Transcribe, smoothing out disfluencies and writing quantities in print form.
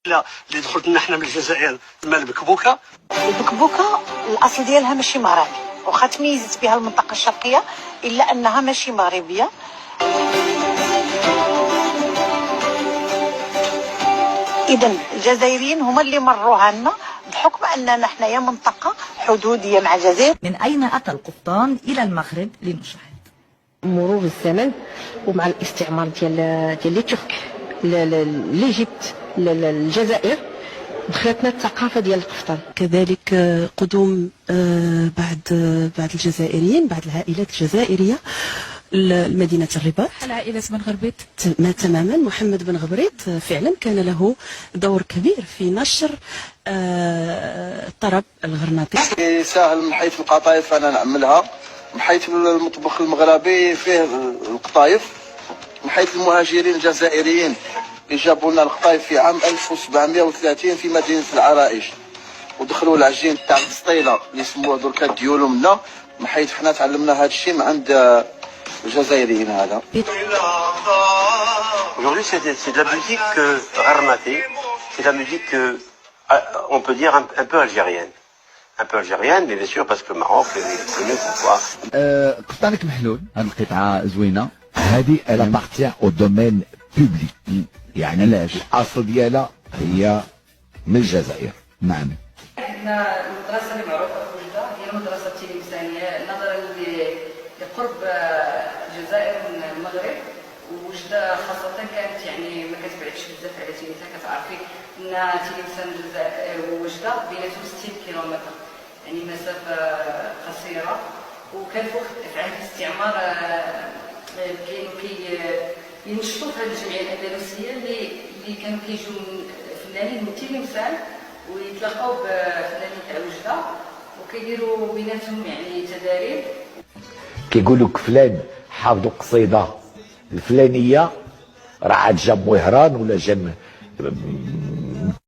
لا اللي دخلت لنا حنا من الجزائر مال البكبوكه. البكبوكه الاصل ديالها ماشي مغربي، واخا تميزت بها المنطقه الشرقيه الا انها ماشي مغربيه. اذا الجزائريين هما اللي مروها لنا بحكم اننا حنايا منطقه حدوديه مع الجزائر. من اين اتى القبطان الى المغرب لنشاهد؟ مرور الزمن ومع الاستعمار ديال لي ترك ليجيبت الجزائر دخلتنا الثقافه ديال القفطان. كذلك قدوم بعد الجزائريين، بعد العائلات الجزائريه لمدينه الرباط. عائله بن غربيط تماما. محمد بن غبريط فعلا كان له دور كبير في نشر الطرب الغرناطي. سهل من حيث القطايف انا نعملها، من حيث المطبخ المغربي فيه القطايف، من حيث المهاجرين الجزائريين اللي جابوا لنا القطايف في عام 1730 في مدينه العرائش، ودخلوا العجين تاع السطيله اللي يسموه دركا ديولو منا، من حيث حنا تعلمنا هذا الشيء من عند الجزائريين هذا. Aujourd'hui c'est de la musique gharnati, c'est de la musique on peut dire un peu algérienne. Un peu algérienne, mais bien sûr parce que Maroc est connu pourquoi. قفطانك محلول، هذه القطعه زوينه، هذه elle appartient au domaine public. يعني الاصل ديالها هي من الجزائر. نعم. احنا المدرسه اللي معروفه في وجده هي المدرسه التلمسانيه نظرا لقرب الجزائر من المغرب، ووجده خاصه كانت يعني ما كتبعدش بزاف على تلمسان. كتعرفي ان تلمسان ووجده بيناتهم 60 كيلومتر، يعني مسافه قصيره. وكان في عهد الاستعمار ينشطوا في هذه الجمعيه الاندلسيه اللي كانوا كيجيو فنانين من تلمسان ويتلاقاو بفنانين تاع وجده وكيديروا بيناتهم يعني تداريب. كيقولوا فلان حافظوا قصيده الفلانيه راه عاد جا مهران ولا جا